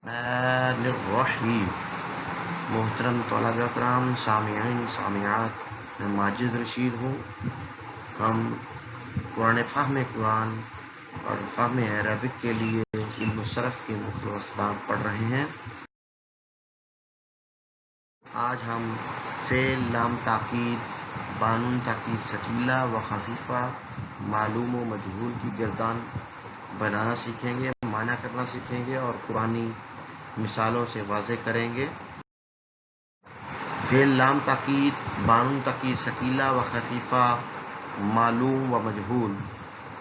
الرحیم محترم طلبہ کرام، سامعین سامعات، میں ماجد رشید ہوں۔ ہم قرآن فہم قرآن اور فہم عربک کے لیے علم و صرف کے مختلف اسباب پڑھ رہے ہیں۔ آج ہم فعل لام تاکید، بانون تاکید ثقیلہ و خفیفہ، معلوم و مجہول کی گردان بنانا سیکھیں گے، معنی کرنا سیکھیں گے اور قرآنی مثالوں سے واضح کریں گے۔ فعل لام تاکید، بانون تاکید ثقیلہ و خفیفہ، معلوم و مجہول۔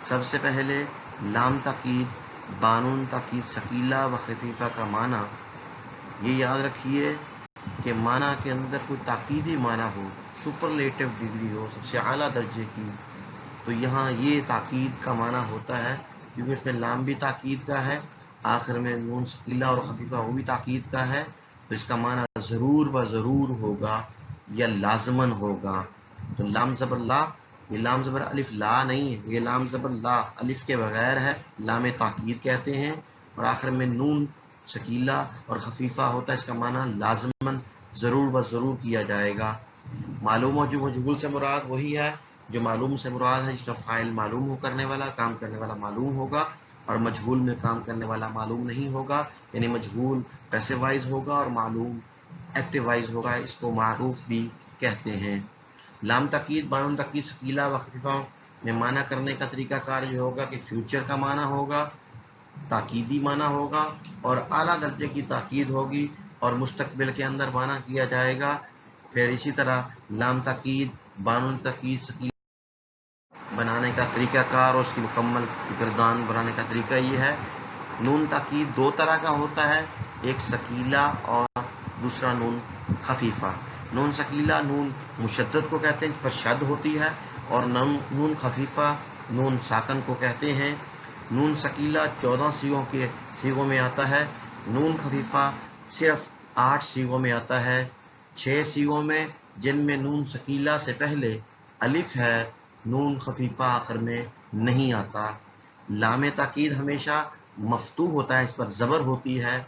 سب سے پہلے لام تاکید، بانون تاکید ثقیلہ و خفیفہ کا معنی یہ یاد رکھیے کہ معنی کے اندر کوئی تاکیدی معنی ہو، سپرلیٹو ڈگری ہو، سب سے اعلیٰ درجے کی، تو یہاں یہ تاکید کا معنی ہوتا ہے، کیونکہ اس میں لام بھی تاکید کا ہے، آخر میں نون ثقیلہ اور خفیفہ وہ بھی تاکید کا ہے، تو اس کا معنی ضرور و ضرور ہوگا یا لازماً ہوگا۔ تو لام زبر لا، یہ لام زبر الف لا نہیں ہے، یہ لام زبر لا الف کے بغیر ہے، لام تاکید کہتے ہیں، اور آخر میں نون ثقیلہ اور خفیفہ ہوتا ہے، اس کا معنی لازماً ضرور و ضرور کیا جائے گا۔ معلوم و مجہول سے مراد وہی ہے جو معلوم سے مراد ہے، جس کا فاعل معلوم ہو، کرنے والا کام کرنے والا معلوم ہوگا، اور مجہول میں کام کرنے والا معلوم نہیں ہوگا، یعنی مجہول پیسو وائز ہوگا اور معلوم ایکٹیو وائز ہوگا، اس کو معروف بھی کہتے ہیں۔ لام تاکید، بانون تاکید ثقیلہ و خفیفہ میں معنی کرنے کا طریقہ کار یہ ہوگا کہ فیوچر کا معنی ہوگا، تاکیدی معنی ہوگا اور اعلیٰ درجے کی تاکید ہوگی اور مستقبل کے اندر معنی کیا جائے گا۔ پھر اسی طرح لام تاکید، بانون تاکید ثقیلہ بنانے کا طریقہ کار اور اس کی مکمل گردان بنانے کا طریقہ یہ ہے۔ نون تاکید دو طرح کا ہوتا ہے، ایک ثقیلہ اور دوسرا نون خفیفہ۔ نون ثقیلہ نون مشدد کو کہتے ہیں، جس پر شد ہوتی ہے، اور نون خفیفہ نون ساکن کو کہتے ہیں۔ نون ثقیلہ 14 سیغوں میں آتا ہے، نون خفیفہ صرف 8 سیغوں میں آتا ہے، 6 سیغوں میں جن میں نون ثقیلہ سے پہلے الف ہے، نون خفیفہ آخر میں نہیں آتا۔ لام تاکید ہمیشہ مفتوح ہوتا ہے، اس پر زبر ہوتی ہے۔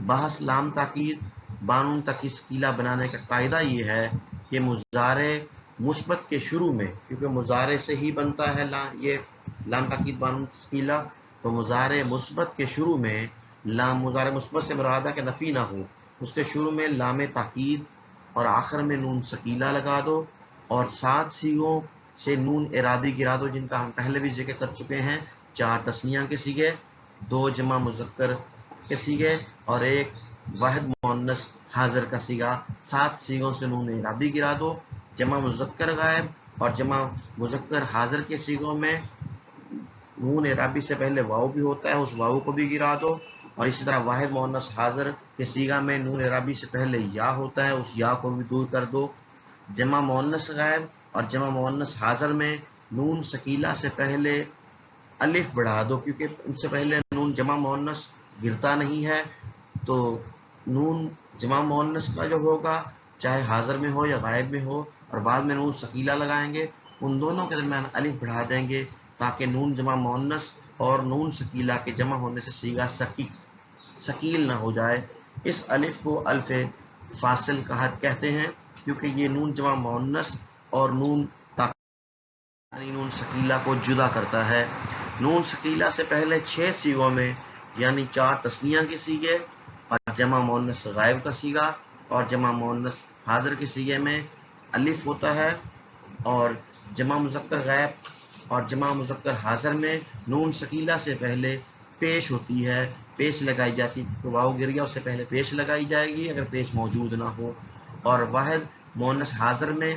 بحث لام تاکید، بانون تاکید ثقیلہ بنانے کا قاعدہ یہ ہے کہ مضارع مثبت کے شروع میں، کیونکہ مضارع سے ہی بنتا ہے یہ لام تاکید بانون ثقیلہ، تو مضارع مثبت کے شروع میں مضارع مثبت سے مراد ہے کہ نفی نہ ہو، اس کے شروع میں لام تاکید اور آخر میں نون ثقیلہ لگا دو، اور 7 سیغوں سے نون اعرابی گرا دو، جن کا ہم پہلے بھی ذکر کر چکے ہیں۔ 4 تثنیہ کے صیغے، 2 جمع مذکر کے صیغے اور 1 واحد مؤنث حاضر کا صیغہ۔ 7 سیغوں سے نون اعرابی گرا دو۔ جمع مذکر غائب اور جمع مذکر حاضر کے صیغوں میں نون اعرابی سے پہلے واو بھی ہوتا ہے، اس واو کو بھی گرا دو، اور اسی طرح واحد مؤنث حاضر کے صیغہ میں نون اعرابی سے پہلے یا ہوتا ہے، اس یا کو بھی دور کر دو۔ جمع مؤنث غائب اور جمع مؤنث حاضر میں نون ثقیلہ سے پہلے الف بڑھا دو، کیونکہ ان سے پہلے نون جمع مؤنث گرتا نہیں ہے، تو نون جمع مؤنث کا جو ہوگا چاہے حاضر میں ہو یا غائب میں ہو، اور بعد میں نون ثقیلہ لگائیں گے، ان دونوں کے درمیان الف بڑھا دیں گے تاکہ نون جمع مؤنث اور نون ثقیلہ کے جمع ہونے سے صیغہ ثقیل نہ ہو جائے۔ اس الف کو الف فاصل کہتے ہیں، کیونکہ یہ نون جمع مؤنث اور نون ثقیلہ کو جدا کرتا ہے۔ نون ثقیلہ سے پہلے 6 سیغوں میں، یعنی 4 تثنیہ کے صیغے اور جمع مؤنث غائب کا صیغہ اور جمع مؤنث حاضر کے صیغے میں الف ہوتا ہے، اور جمع مذکر غائب اور جمع مذکر حاضر میں نون ثقیلہ سے پہلے پیش ہوتی ہے، پیش لگائی جاتی ہے، کیونکہ واو گر گیا، اس سے پہلے پیش لگائی جائے گی اگر پیش موجود نہ ہو۔ اور واحد مؤنث حاضر میں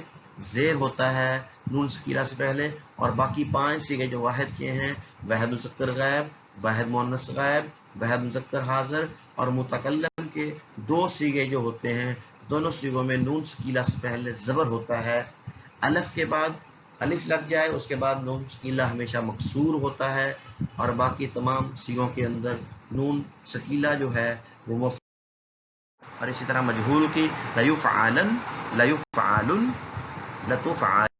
زیر ہوتا ہے نون ثقیلہ سے پہلے، اور باقی 5 صیغے جو واحد کے ہیں، واحد مذکر غائب، واحد مؤنث غائب، واحد مذکر حاضر اور متکلم کے 2 صیغے جو ہوتے ہیں، دونوں صیغوں میں نون ثقیلہ سے پہلے زبر ہوتا ہے۔ الف کے بعد الف لگ جائے، اس کے بعد نون ثقیلہ ہمیشہ مکسور ہوتا ہے، اور باقی تمام صیغوں کے اندر نون ثقیلہ جو ہے وہ اور اسی طرح مجہول کی لیفعلن، لیفعلن، لتفعلن،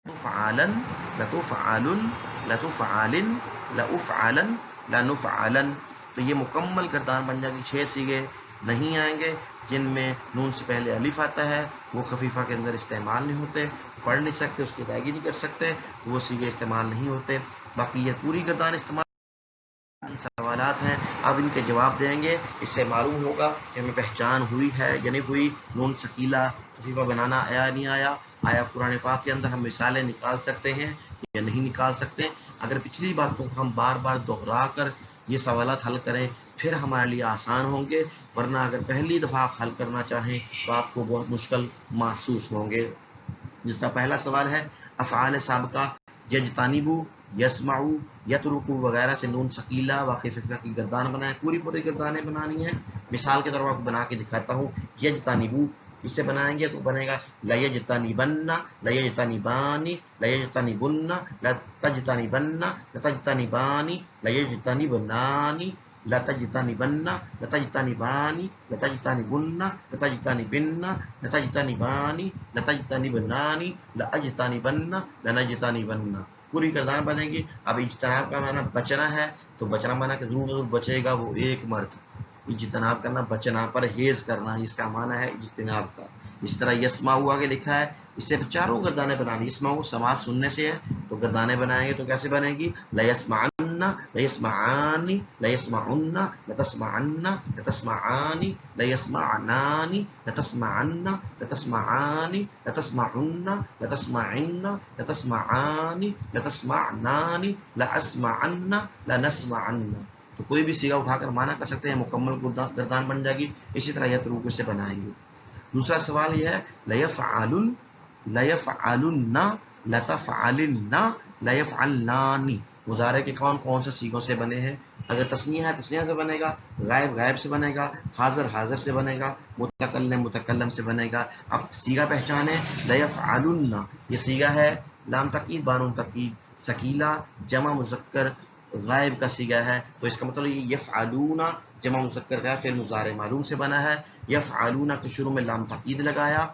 لتفعلن، لتفعلن، لتفعلن، لأفعلن، لنفعلن، تو یہ مکمل گردان بن جائے گی. 6 سیغے نہیں آئیں گے جن میں نون سے پہلے الف آتا ہے، وہ خفیفہ کے اندر استعمال نہیں ہوتے، پڑھ نہیں سکتے، اس کی ادائیگی نہیں کر سکتے، وہ سیغے استعمال نہیں ہوتے. باقی یہ پوری گردان استعمال سوالات ہیں، اب ان کے جواب دیں گے. اس سے معلوم ہوگا کہ ہمیں پہچان ہوئی ہے یا نہیں ہوئی، نون ثقیلہ خفیفہ بنانا آیا نہیں آیا، آیا قرآن پاک کے اندر ہم مثالیں نکال سکتے ہیں یا نہیں نکال سکتے. اگر پچھلی باتوں کو ہم بار بار دہرا کر یہ سوالات حل کریں پھر ہمارے لیے آسان ہوں گے، ورنہ اگر پہلی دفعہ آپ حل کرنا چاہیں تو آپ کو بہت مشکل محسوس ہوں گے. جس کا پہلا سوال ہے افعال سابقہ یجتنبو، یسمعو، یترکو وغیرہ سے نون ثقیلہ و خفیفہ کی گردان بنائیں. پوری گردانیں بنانی ہیں. مثال کے طور پر آپ کو بنا کے دکھاتا ہوں. یجتنبو اس سے بنائیں گے تو بنے گا لیجتنبن، لیجتنبانی، لیجتنبن، لتجتنبن، لتجتنبانی، لیجتنبنانی، لتجتنبن، لتجتنبانی، لتجتنبن، لتجتنبن، لتجتنبانی، لتجتنبنانی، لاجتنبن، لنجتنبن. پوری گردان بنے گی. اب اجتناب کا معنی بچنا ہے تو بچنا معنی کہ ضرور ضرور بچے گا وہ ایک مرد. اجتناب کرنا، بچنا، پرہیز کرنا، اس کا معنی ہے اجتناب کا. اس طرح یسمعو آگے لکھا ہے، اس سے چاروں گردانیں بنانی. یسمعو سماع سننے سے ہے تو گردانیں بنائیں گے تو کیسے بنے گی؟ لیسمعن، لیسمعانی، لیسمعن، لتسمعن، لتسمعانی، لیسمعنانی، لتسمعن، لتسمعانی، لتسمعن، لتسمعن، لتسمعانی، لتسمعنانی، لاسمعن، لنسمعن. تو کوئی بھی سیغہ اٹھا کر معنی کر سکتے ہیں، مکمل گردان بن جائے گی. اسی طرح یترکو سے بنائیں گے. دوسرا سوال یہ ہے لیفعلن، لیفعلن، لتفعلن، لیفعلنانی. مضارع کے کون کون سے سیغوں سے بنے ہیں؟ اگر تثنیہ ہے تثنیہ سے بنے گا، غائب غائب سے بنے گا، حاضر حاضر سے بنے گا، متکلم متکلم سے بنے گا. اب سیغہ پہچانے. لیفعلن یہ سیغہ ہے لام تاکید بانون تاکید ثقیلہ جمع مذکر غائب کا سیغہ ہے. تو اس کا مطلب یہ یفعلون جمع مذکر کا فعل مضارع معلوم سے بنا ہے. یفعلون کے شروع میں لام تاکید لگایا،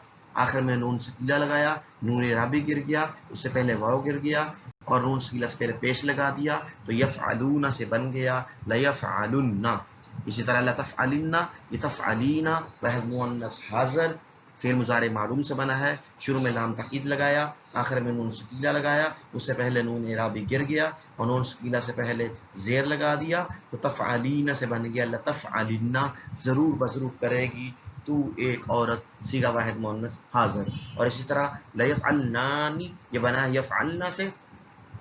آخر میں نون ثقیلہ لگایا، نون اعرابی گر گیا، اس سے پہلے واو گر گیا اور نون ثقیلہ سے پہلے پیش لگا دیا تو یفعلون سے بن گیا لیفعلن. اسی طرح لتفعلن، یہ تفعلین واحد مؤنث حاضر فعل مضارع معلوم سے بنا ہے. شروع میں لام تاکید لگایا، آخر میں نون ثقیلہ لگایا، اس سے پہلے نون اعرابی گر گیا اور نون ثقیلہ سے پہلے زیر لگا دیا تو تفعلین سے بن گیا لتفعلن، ضرور بضرور کرے گی تو ایک عورت، سیغہ واحد مؤنث حاضر. اور اسی طرح لیفعلنانی یہ بنا ہے یفعلنا سے،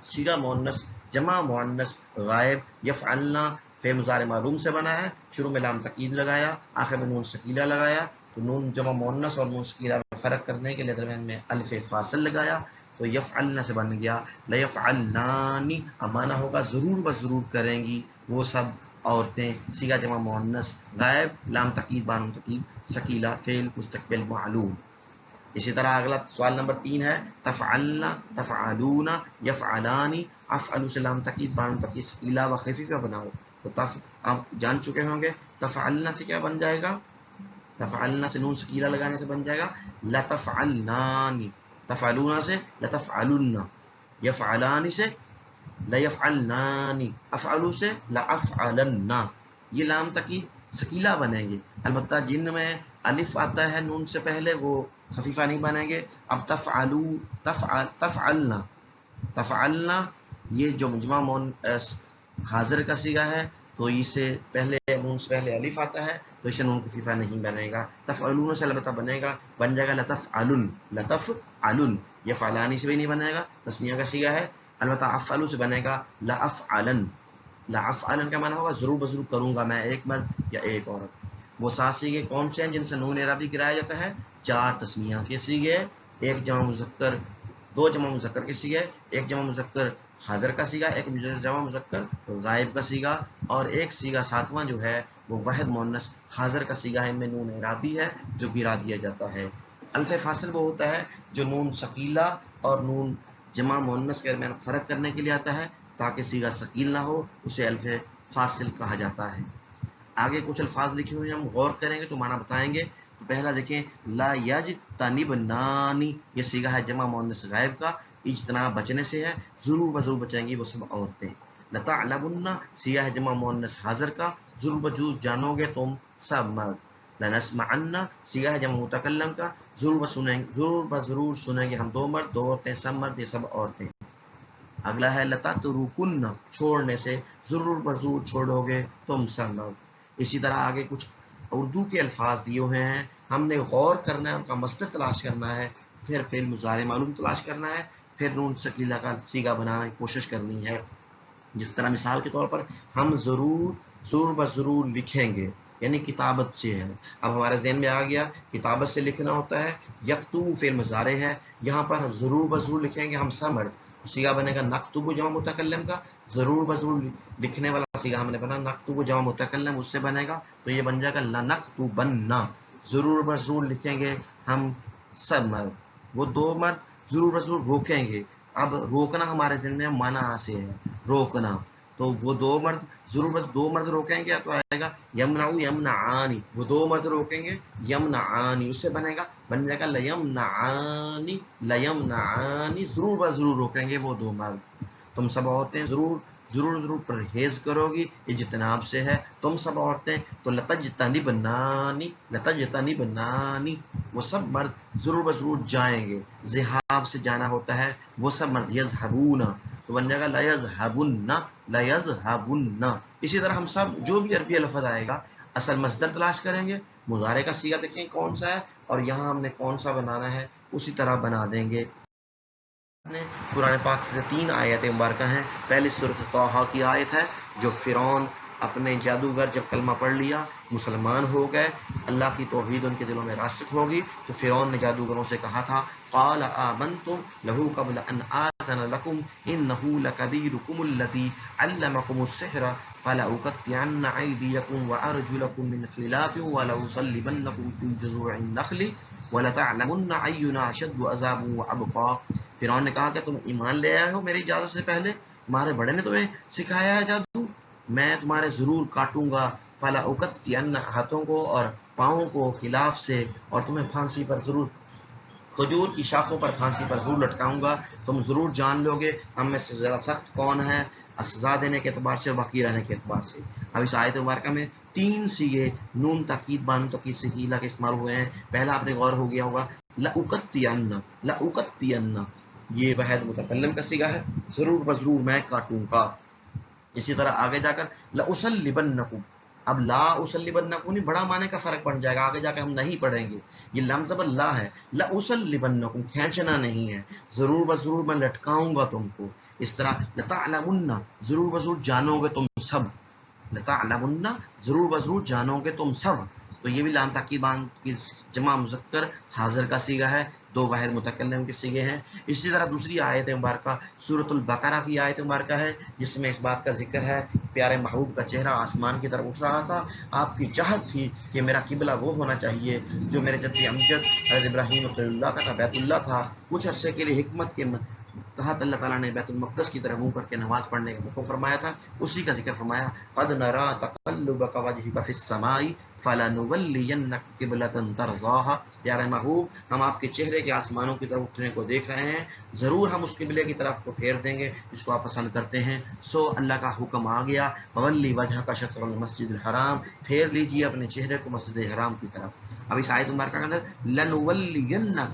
سیغہ مؤنث جمع مؤنث غائب. یفعلنا فعل مضارع معلوم سے بنا ہے، شروع میں لام تاکید لگایا، آخر میں نون ثقیلہ لگایا تو نون جمع مؤنث اور نون ثقیلہ میں فرق کرنے کے لیے درمیان میں الف فاصل لگایا تو یفعلنا سے بن گیا لیفعلنانی. اب معنی ہوگا ضرور بضرور کریں گی وہ سب عورتیں، سیغہ جمع مؤنث غائب لام تاکید بانون تاکید ثقیلہ فعل مستقبل معلوم. اسی طرح اگلا سوال نمبر 3 ہے تفعلنا، تفعلون، یفعلانی. افعلوا سے لام تاکید بانون تاکید ثقیلہ و خفیفہ بناؤ تو آپ جان چکے ہوں گے. تفعلنا سے کیا بن جائے گا؟ تفعلنا سے نون ثقیلہ لگانے سے بن جائے گا لتفعلنانی. تفعلون سے لتفعلن، یفعلانی سے لیفعلنانی، افعلوا سے لافعلن. یہ لام تاکید ثقیلہ بنیں گے. البتہ جن میں الف آتا ہے نون سے پہلے وہ خفیفہ نہیں بنیں گے. اب تفعلنا، تفعلنا یہ جو مجمع حاضر کا سیغہ ہے تو اسے پہلے نون سے پہلے الف آتا ہے تو اسے نون خفیفہ نہیں بنے گا. تفعلون سے البتہ بنے گا، بن جائے گا لتفعلن، لتفعلن. یفعلانی سے بھی نہیں بنے گا، تثنیہ کا سیغہ ہے. البتہ افعلوا سے بنے گا لافعلن. لافعلن کا معنی ہوگا ضرور بضرور کروں گا میں، ایک مرد یا ایک عورت. وہ 7 سیغے کون سے ہیں جن سے نون اعرابی گرایا جاتا ہے؟ 4 تثنیہ کے سیغے، ایک جمع مذکر، 2 جمع مذکر کے سیغے، ایک جمع مذکر حاضر کا سیغہ، ایک جمع مذکر غائب کا سیغہ اور ایک سیغہ 7واں جو ہے وہ واحد مؤنث حاضر کا سیغہ ہے، میں نون اعرابی ہے جو گرا دیا جاتا ہے. الف فاصل وہ ہوتا ہے جو نون ثقیلہ اور نون جمع مؤنث کے درمیان فرق کرنے کے لیے آتا ہے تاکہ سیغہ ثقیل نہ ہو، اسے الف فاصل کہا جاتا ہے. آگے کچھ الفاظ لکھے ہوئے ہم غور کریں گے تو معنی بتائیں گے. تو پہلا دیکھیں لا یجتنبنانی، یہ سیغہ ہے جمع مؤنث غائب کا، اجتناب بچنے سے ہے، ضرور بضرور بچیں گی وہ سب عورتیں. لتعلمن سیغہ ہے جمع مؤنث حاضر کا، ضرور بضرور جانو گے تم سب مرد، لنسمعن سیغہ ہے جمع متکلم کا، ضرور بضرور سنیں گے ہم دو مرد دو عورتیں، سب مرد یہ سب عورتیں۔ اگلا ہے لتترکن چھوڑنے سے، ضرور بضرور چھوڑو گے تم سب مرد۔ اسی طرح آگے کچھ اردو کے الفاظ دیے ہوئے ہیں، ہم نے غور کرنا ہے، ان کا مصدر تلاش کرنا ہے، پھر فعل مضارع معلوم تلاش کرنا ہے، پھر نون ثقیلہ کا صیغہ بنانے کی کوشش کرنی ہے۔ جس طرح مثال کے طور پر ہم ضرور بضرور لکھیں گے، یعنی کتابت سے ہے۔ اب ہمارے ذہن میں آ گیا کتابت سے لکھنا ہوتا ہے، یکتب فعل مضارع ہے، یہاں پر ضرور بضرور لکھیں گے ہم سب مرد، صیغہ بنے گا نکتب جمع متکلم کا، ضرور بضرور لکھنے والا صیغہ ہم نے بنا نکتب جمع متکلم، اس سے بنے گا تو یہ بن جائے گا لنکتبن، ضرور بضرور لکھیں گے ہم سب مرد۔ وہ دو مرد ضرور بضرور روکیں گے، اب روکنا ہمارے ذہن میں منع سے ہے، روکنا، تو وہ دو مرد ضرور بس دو مرد روکیں گے تو آئے گا یمنعو یمنعانی، وہ دو مرد روکیں گے یمنعانی، اس سے بنے گا بن جائے گا لیمنعانی ضرور بضرور روکیں گے وہ دو مرد۔ تم سب عورتیں ضرور پرہیز کرو گی، یہ جتناب سے ہے، تم سب عورتیں، تو لتجتنبنانی وہ سب مرد ضرور بضرور جائیں گے، ذہاب سے جانا ہوتا ہے، وہ سب مرد یذهبون تو بن جائے گا لیذهبن۔ اسی طرح ہم سب جو بھی عربی لفظ آئے گا اصل مصدر تلاش کریں گے، مضارع کا صیغہ دیکھیں کون سا ہے اور یہاں ہم نے کون سا بنانا ہے اسی طرح بنا دیں گے۔ قرآن پاک سے 3 آیت مبارکہ ہیں۔ پہلی سورۃ طٰہٰ کی آیت ہے جو فرعون اپنے جادوگر جب کلمہ پڑھ لیا مسلمان ہو گئے، اللہ کی توحید ان کے دلوں میں راسخ ہوگی، تو فرعون نے جادوگروں سے کہا تھا قال آمنتم لہ قبل ان آذن لکم انہ لکبیرکم الذی علمکم السحر فلأقطعن ایدیکم وارجلکم من خلاف ولأصلبنکم فی جذوع النخل وَلَتَعْلَمُنَّ أَيُّنَا أَشَدُّ عَذَابًا وَأَبْقَىٰ۔ فرعون نے کہا کہ تم ایمان لے آئے ہو میری اجازت سے پہلے، تمہارے بڑے نے تمہیں سکھایا ہے جادو، میں تمہارے ضرور کاٹوں گا، فَلَأُقَطِّعَنَّ ہاتھوں کو اور پاؤں کو خلاف سے، اور تمہیں پھانسی پر ضرور کھجور کی شاخوں پر پھانسی پر ضرور لٹکاؤں گا، تم ضرور جان لو گے ہم میں سے زیادہ سخت کون ہے سزا دینے کے اعتبار سے، باقی رہنے کے اعتبار سے۔ اب اس آیت مبارکہ میں 3 صیغے نون تاکید بانو تاکید ثقیلہ کے استعمال ہوئے ہیں۔ پہلا آپ نے غور ہو گیا ہوگا لأقطعن، یہ واحد متکلم کا صیغہ ہے، ضرور بضرور میں کاٹوں گا۔ اسی طرح آگے جا کر لأصلبنکم، اب لا اسلبنکم نہیں، بڑا معنی کا فرق پڑ جائے گا، آگے جا کے ہم نہیں پڑھیں گے، یہ لام زبر لا ہے، لأصلبنکم کھینچنا نہیں ہے، ضرور بضرور میں لٹکاؤں گا تم کو۔ اس طرح لتعلمن ضرور بضرور جانو گے تم سب، لتعلمن ضرور بضرور جانو گے تم سب، تو یہ بھی لام تاکید کی جمع مذکر حاضر کا صیغہ ہے، 2 واحد متکلم کے صیغے ہیں۔ اسی طرح دوسری آیت مبارکہ سورۃ البقرہ کی آیت مبارکہ ہے جس میں اس بات کا ذکر ہے پیارے محبوب کا چہرہ آسمان کی طرف اٹھ رہا تھا، آپ کی چاہت تھی کہ میرا قبلہ وہ ہونا چاہیے جو میرے جد امجد حضرت ابراہیم خلیل اللہ کا تھا، بیت اللہ تھا۔ کچھ عرصے کے لیے حکمت کے تحت اللہ تعالیٰ نے بیت المقدس کی طرف منہ کر کے نماز پڑھنے کا حکم فرمایا تھا، اسی کا ذکر فرمایا قد نرى تقلبك وجهك في السماء فلنولينك قبلة ترضاها۔ پیارے محبوب ہم آپ کے چہرے کے آسمانوں کی طرف اٹھنے کو دیکھ رہے ہیں، ضرور ہم اس قبلے کی طرف کو پھیر دیں گے جس کو آپ پسند کرتے ہیں۔ سو اللہ کا حکم آ گیا ولی وجهك شطر المسجد الحرام، پھیر لیجیے اپنے چہرے کو مسجد حرام کی طرف۔ اب اس آیت مبارکہ کے اندر لنولینک،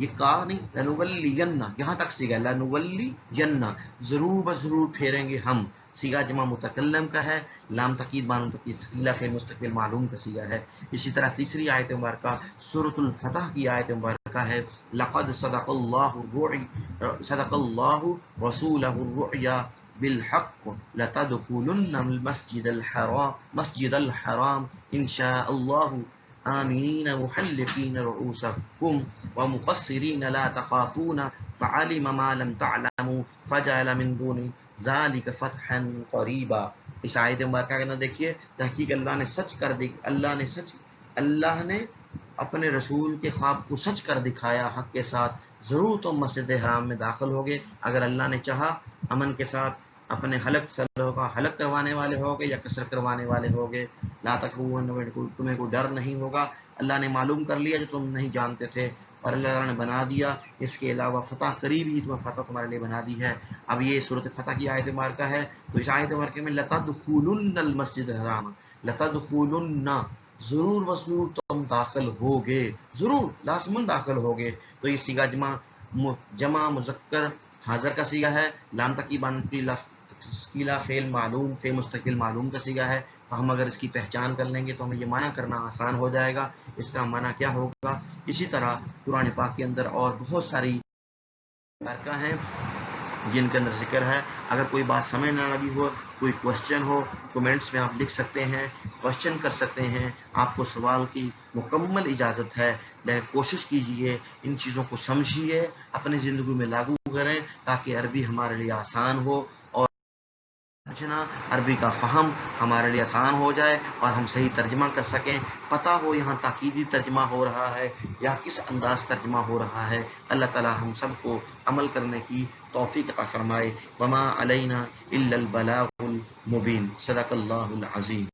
یہ کہا نہیں لنولین، یہاں تک صیغہ لنولین، ضرور بضرور پھیریں گے ہم، صیغہ جمع متکلم کا ہے، لام تاکید بانو تاکید ثقیلہ فعل مستقبل معلوم کا صیغہ ہے۔ اسی طرح تیسری آیت مبارکہ سورۃ الفتح کی آیت مبارکہ ہے لقد صدق اللہ رسولہ الرؤیا بالحق لتدخلن مسجد الحرام ان شاء اللہ آمنین محلقین رؤوسکم ومقصرین لا تخافون فعلم ما لم تعلموا فجعل من دون ذلك فتحا قریبا۔ اس آیت مبارکہ کے اندر دیکھیے تحقیق اللہ نے سچ کر دی، اللہ نے اپنے رسول کے خواب کو سچ کر دکھایا حق کے ساتھ، ضرور تم مسجد حرام میں داخل ہوگے اگر اللہ نے چاہا، امن کے ساتھ اپنے حلق سلوں کا حلق کروانے والے ہوگے یا کسر کروانے والے ہوگے، لا تخافون تمہیں کوئی ڈر نہیں ہوگا، اللہ نے معلوم کر لیا جو تم نہیں جانتے تھے، اور اللہ تعالیٰ نے بنا دیا. اس کے علاوہ فتح قریب ہی فتح تمہارے لیے بنا دی ہے. اب یہ صورت فتح کی آیت مبارکہ ہے. تو اس آیت مبارکہ میں لَتَدْخُلُنَّ الْمَسْجِدَ الْحَرَامَ، لَتَدْخُلُنَّ، ضرور و ضرور تم داخل ہوگے، ضرور لازماً داخل ہوگے. تو یہ صیغہ جمع مذکر حاضر کا صیغہ ہے. لام تاکید تشکیلہ فعل معلوم، فعل مستقل معلوم کا صیغہ ہے. تو ہم اگر اس کی پہچان کر لیں گے تو ہمیں یہ معنی کرنا آسان ہو جائے گا. اس کا معنی کیا ہوگا؟ اسی طرح قرآن پاک کے اندر اور بہت ساری مبارکہ ہیں جن کے اندر ذکر ہے. اگر کوئی بات سمجھ نہ لگی ہو، کوئی کوشچن ہو، کمنٹس میں آپ لکھ سکتے ہیں، کوشچن کر سکتے ہیں. آپ کو سوال کی مکمل اجازت ہے، لیکن کوشش کیجئے ان چیزوں کو سمجھیے، اپنی زندگی میں لاگو کریں تاکہ عربی ہمارے لیے آسان ہو اور سمجھنا، عربی کا فہم ہمارے لیے آسان ہو جائے اور ہم صحیح ترجمہ کر سکیں. پتہ ہو یہاں تاکیدی ترجمہ ہو رہا ہے یا کس انداز ترجمہ ہو رہا ہے. اللہ تعالی ہم سب کو عمل کرنے کی توفیق عطا فرمائے. وما علینا الا البلاغ المبین. صدق اللہ العظیم.